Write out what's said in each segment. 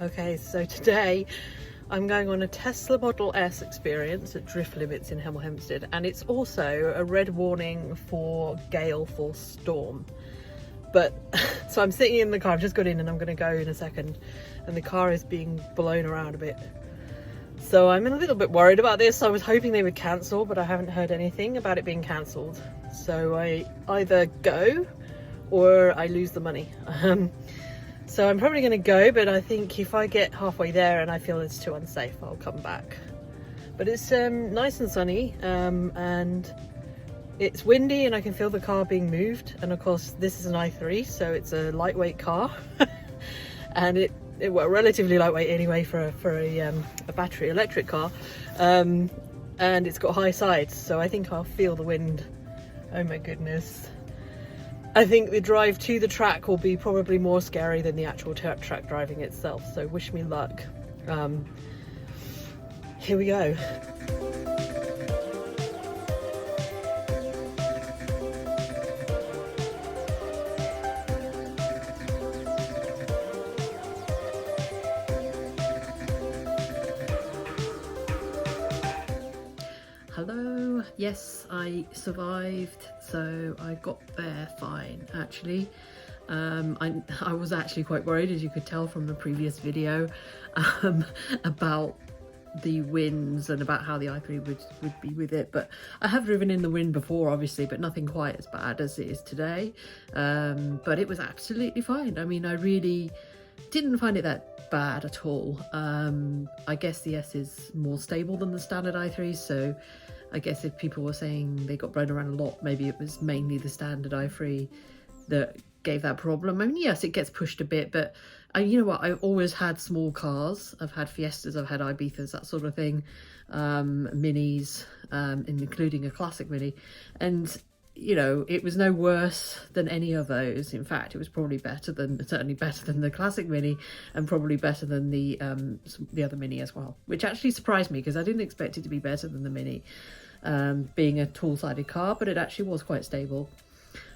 Okay, so today I'm going on a Tesla Model S experience at Drift Limits in Hemel Hempstead, and it's also a red warning for gale force storm. But so I'm sitting in the car, I've just got in and I'm going to go in a second, and the car is being blown around a bit. So I'm a little bit worried about this. I was hoping they would cancel, but I haven't heard anything about it being cancelled. So I either go or I lose the money. So I'm probably going to go, but I think if I get halfway there and I feel it's too unsafe, I'll come back. But it's nice and sunny, and it's windy, and I can feel the car being moved. And of course, this is an i3, so it's a lightweight car, and well, relatively lightweight anyway for a battery electric car, and it's got high sides, so I think I'll feel the wind. Oh my goodness. I think the drive to the track will be probably more scary than the actual track driving itself, so wish me luck. Here we go. Hello, yes, I survived, so I got there fine actually. I was actually quite worried, as you could tell from the previous video, about the winds and about how the i3 would be with it, but I have driven in the wind before obviously, but nothing quite as bad as it is today. But it was absolutely fine. I mean, I really didn't find it that bad at all. I guess the S is more stable than the standard i3, so I guess if people were saying they got blown around a lot, maybe it was mainly the standard i3 that gave that problem. I mean, yes, it gets pushed a bit, but you know what, I've always had small cars. I've had Fiestas, I've had Ibizas, that sort of thing, minis, including a classic mini, and you know, it was no worse than any of those. In fact, it was probably certainly better than the classic mini, and probably better than the other mini as well, which actually surprised me because I didn't expect it to be better than the mini, being a tall-sided car, but it actually was quite stable.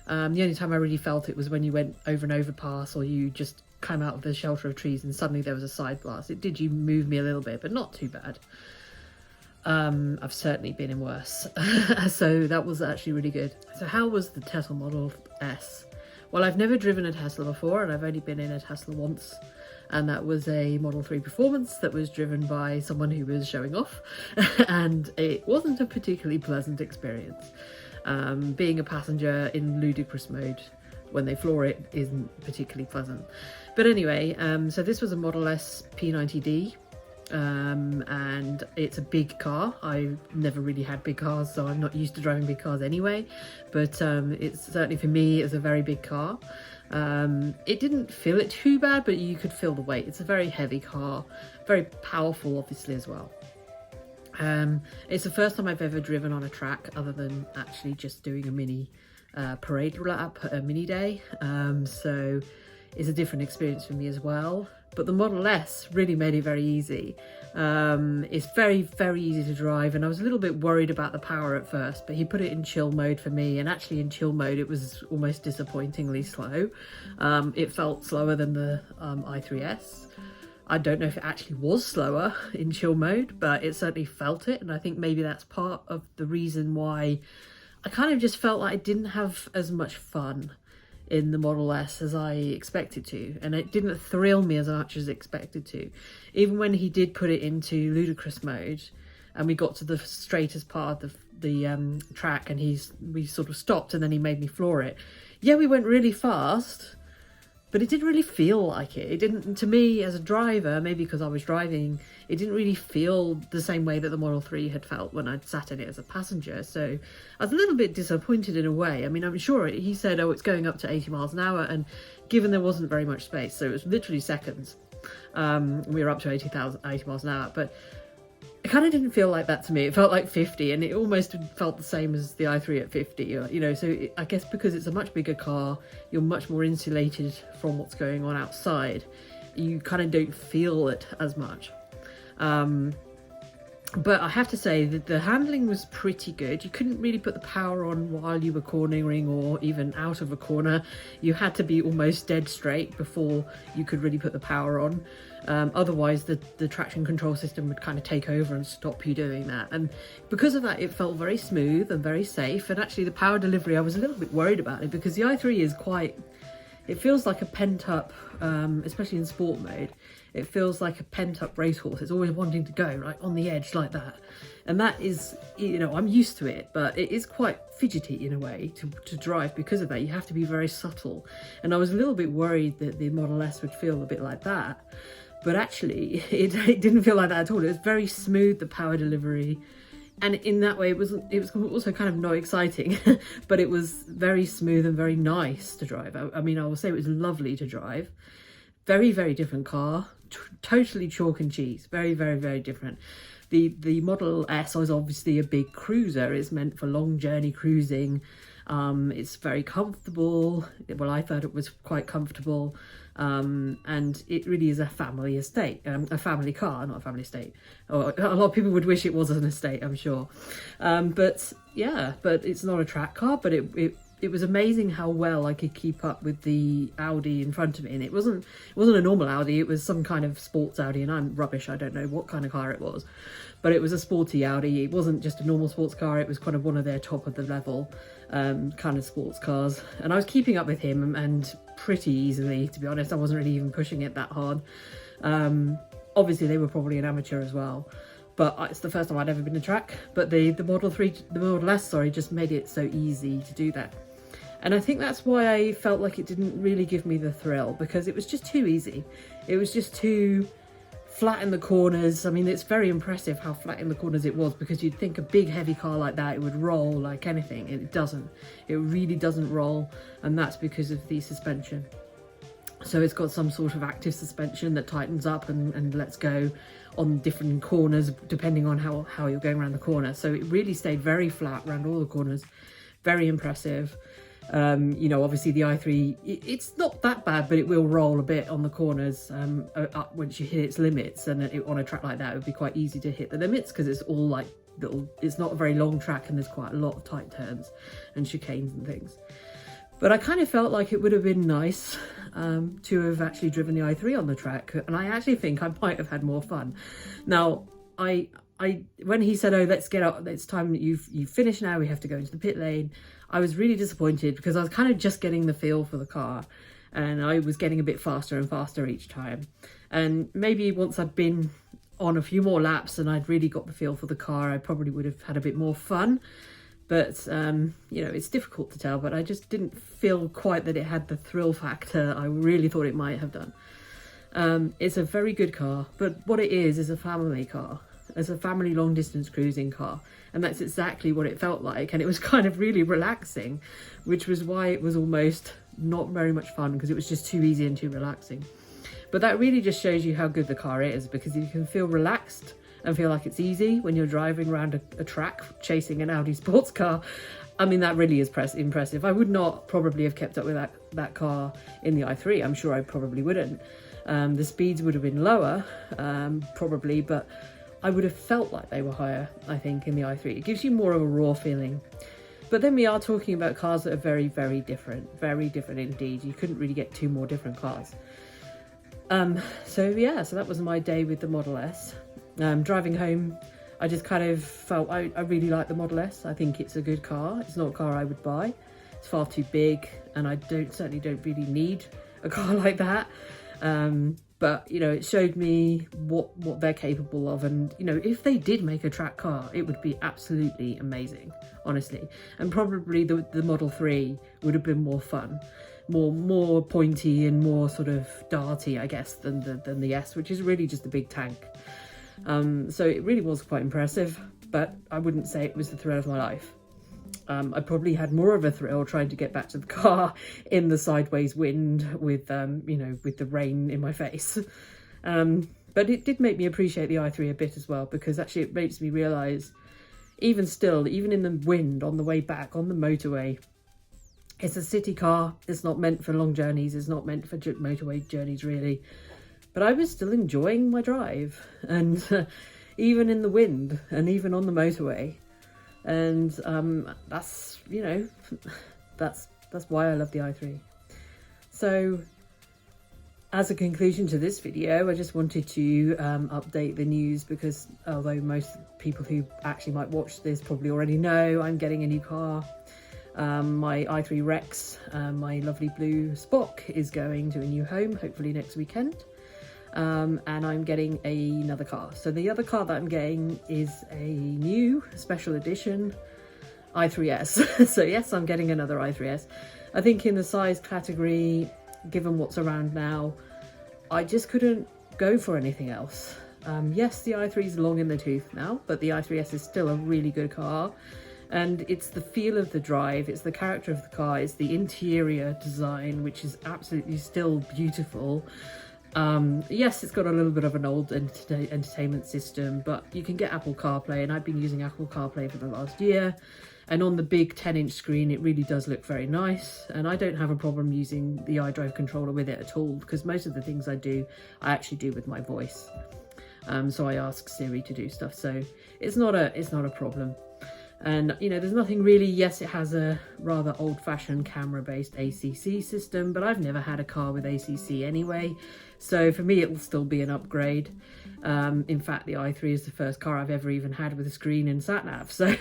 The only time I really felt it was when you went over an overpass, or you just came out of the shelter of trees and suddenly there was a side blast. It did move me a little bit, but not too bad. I've certainly been in worse. So that was actually really good. So how was the Tesla Model S? Well, I've never driven a Tesla before, and I've only been in a Tesla once, and that was a Model 3 Performance that was driven by someone who was showing off, and it wasn't a particularly pleasant experience. Being a passenger in ludicrous mode when they floor it isn't particularly pleasant. But anyway, so this was a Model S P90D. And it's a big car. I've never really had big cars, so I'm not used to driving big cars anyway, but it's certainly, for me, it's a very big car. It didn't feel it too bad, but you could feel the weight. It's a very heavy car, very powerful obviously as well. It's the first time I've ever driven on a track other than actually just doing a mini parade lap, a mini day, so it's a different experience for me as well. But the Model S really made it very easy. It's very, very easy to drive, and I was a little bit worried about the power at first, but he put it in chill mode for me, and actually in chill mode it was almost disappointingly slow. It felt slower than the i3S. I don't know if it actually was slower in chill mode, but it certainly felt it, and I think maybe that's part of the reason why I kind of just felt like I didn't have as much fun in the Model S as I expected to, and it didn't thrill me as much as expected to. Even when he did put it into ludicrous mode and we got to the straightest part of the track, and we sort of stopped, and then he made me floor it. Yeah, we went really fast, but it didn't really feel like it. It didn't, to me as a driver, maybe because I was driving, it didn't really feel the same way that the Model 3 had felt when I'd sat in it as a passenger. So I was a little bit disappointed in a way. I mean, I'm sure he said, oh, it's going up to 80 miles an hour. And given there wasn't very much space, so it was literally seconds, we were up to 80 miles an hour. But it kind of didn't feel like that to me. It felt like 50, and it almost felt the same as the i3 at 50, you know, so I guess because it's a much bigger car, you're much more insulated from what's going on outside. You kind of don't feel it as much. But I have to say that the handling was pretty good. You couldn't really put the power on while you were cornering or even out of a corner. You had to be almost dead straight before you could really put the power on. Otherwise, the traction control system would kind of take over and stop you doing that. And because of that, it felt very smooth and very safe. And actually, the power delivery, I was a little bit worried about it because the i3 is quite... It feels like a pent-up, especially in sport mode, it feels like a pent-up racehorse. It's always wanting to go, right, on the edge like that. And that is, you know, I'm used to it, but it is quite fidgety in a way to drive because of that. You have to be very subtle. And I was a little bit worried that the Model S would feel a bit like that. But actually, it didn't feel like that at all. It was very smooth, the power delivery. And in that way, it was also kind of not exciting, but it was very smooth and very nice to drive. I mean, I will say it was lovely to drive. Very, very different car, totally chalk and cheese. Very, very, very different. The Model S is obviously a big cruiser. It's meant for long journey cruising. It's very comfortable. Well, I thought it was quite comfortable. And it really is a family estate, a family car, not a family estate. Or a lot of people would wish it was an estate, I'm sure. But yeah, but it's not a track car, but it was amazing how well I could keep up with the Audi in front of me. And it wasn't a normal Audi, it was some kind of sports Audi, and I'm rubbish, I don't know what kind of car it was. But it was a sporty Audi. It wasn't just a normal sports car, it was kind of one of their top of the level kind of sports cars. And I was keeping up with him and pretty easily, to be honest. I wasn't really even pushing it that hard. Obviously they were probably an amateur as well, but it's the first time I'd ever been to track. But the Model S, sorry, just made it so easy to do that. And I think that's why I felt like it didn't really give me the thrill, because it was just too easy. It was just too flat in the corners. I mean, it's very impressive how flat in the corners it was, because you'd think a big heavy car like that, it would roll like anything. It doesn't. It really doesn't roll, and that's because of the suspension. So it's got some sort of active suspension that tightens up and lets go on different corners depending on how you're going around the corner. So it really stayed very flat around all the corners. Very impressive. You know, obviously the i3, it's not that bad, but it will roll a bit on the corners up once you hit its limits. And on a track like that, it would be quite easy to hit the limits because it's all like little, it's not a very long track and there's quite a lot of tight turns and chicanes and things. But I kind of felt like it would have been nice to have actually driven the i3 on the track, and I actually think I might have had more fun. Now, when he said, "Oh, let's get up, it's time that you've finished now, we have to go into the pit lane," I was really disappointed because I was kind of just getting the feel for the car, and I was getting a bit faster and faster each time. And maybe once I'd been on a few more laps and I'd really got the feel for the car, I probably would have had a bit more fun. But, you know, it's difficult to tell, but I just didn't feel quite that it had the thrill factor I really thought it might have done. It's a very good car, but what it is a family car. It's a family long distance cruising car, and that's exactly what it felt like. And it was kind of really relaxing, which was why it was almost not very much fun, because it was just too easy and too relaxing. But that really just shows you how good the car is, because you can feel relaxed and feel like it's easy when you're driving around a track chasing an Audi sports car. I mean, that really is impressive. I would not probably have kept up with that car in the i3. I'm sure I probably wouldn't. The speeds would have been lower, probably, but I would have felt like they were higher, I think, in the i3. It gives you more of a raw feeling. But then we are talking about cars that are very, very different indeed. You couldn't really get two more different cars. So that was my day with the Model S. Driving home, I just kind of felt I really like the Model S. I think it's a good car. It's not a car I would buy. It's far too big, and I certainly don't really need a car like that. But, you know, it showed me what they're capable of. And, you know, if they did make a track car, it would be absolutely amazing, honestly. And probably the Model 3 would have been more fun, more pointy and more sort of darty, I guess, than the S, which is really just a big tank. So it really was quite impressive, but I wouldn't say it was the thrill of my life. I probably had more of a thrill trying to get back to the car in the sideways wind with, you know, with the rain in my face. But it did make me appreciate the i3 a bit as well, because actually it makes me realise, even in the wind on the way back on the motorway, it's a city car. It's not meant for long journeys. It's not meant for motorway journeys, really. But I was still enjoying my drive, and even in the wind and even on the motorway. And that's, you know, that's why I love the i3. So as a conclusion to this video, I just wanted to update the news, because although most people who actually might watch this probably already know, I'm getting a new car. My i3 Rex, my lovely blue Spock, is going to a new home, hopefully next weekend. And I'm getting another car. So the other car that I'm getting is a new special edition i3S. So yes, I'm getting another i3S. I think in the size category, given what's around now, I just couldn't go for anything else. Yes, the i3 is long in the tooth now, but the i3S is still a really good car. And it's the feel of the drive, it's the character of the car, it's the interior design, which is absolutely still beautiful. Yes, it's got a little bit of an old entertainment system, but you can get Apple CarPlay, and I've been using Apple CarPlay for the last year. And on the big 10-inch screen, it really does look very nice. And I don't have a problem using the iDrive controller with it at all, because most of the things I do, I actually do with my voice. So I ask Siri to do stuff, so it's not a problem. And, you know, there's nothing really, yes, it has a rather old-fashioned camera-based ACC system, but I've never had a car with ACC anyway, so for me it'll still be an upgrade. In fact, the i3 is the first car I've ever even had with a screen and sat-nav, so,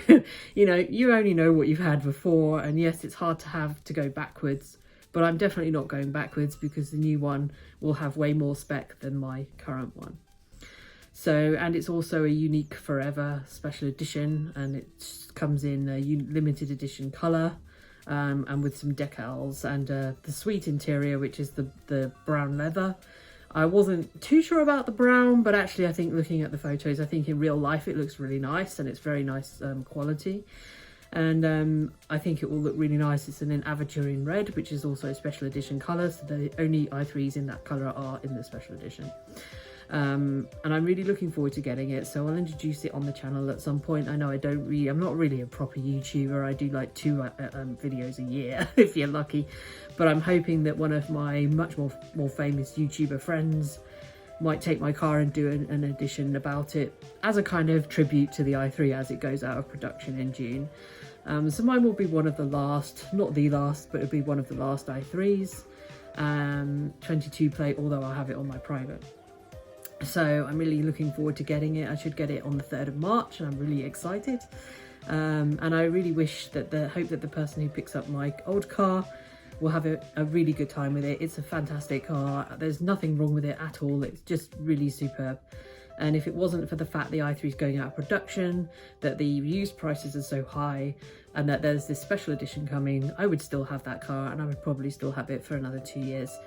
you know, you only know what you've had before, and yes, it's hard to have to go backwards, but I'm definitely not going backwards, because the new one will have way more spec than my current one. So, and it's also a Unique Forever special edition, and it comes in a limited edition colour, and with some decals, and the sweet interior, which is the brown leather. I wasn't too sure about the brown, but actually I think looking at the photos, I think in real life it looks really nice, and it's very nice quality. And I think it will look really nice. It's in an aventurine red, which is also a special edition colour, so the only i3s in that colour are in the special edition. And I'm really looking forward to getting it, so I'll introduce it on the channel at some point. I know I'm not really a proper YouTuber. I do like 2 videos a year if you're lucky, but I'm hoping that one of my much more famous YouTuber friends might take my car and do an edition about it as a kind of tribute to the i3 as it goes out of production in June. So mine will be one of the last, not the last, but it'll be one of the last i3s, 22 plate, although I'll have it on my private. So I'm really looking forward to getting it. I should get it on the 3rd of March, and I'm really excited. And I really wish that hope that the person who picks up my old car will have a really good time with it. It's a fantastic car. There's nothing wrong with it at all. It's just really superb. And if it wasn't for the fact the i3 is going out of production, that the used prices are so high, and that there's this special edition coming, I would still have that car, and I would probably still have it for another 2 years.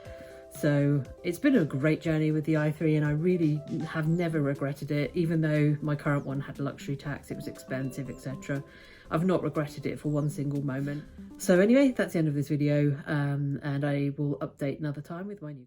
So it's been a great journey with the i3, and I really have never regretted it. Even though my current one had luxury tax, it was expensive, etc. I've not regretted it for one single moment. So anyway, that's the end of this video, and I will update another time with my new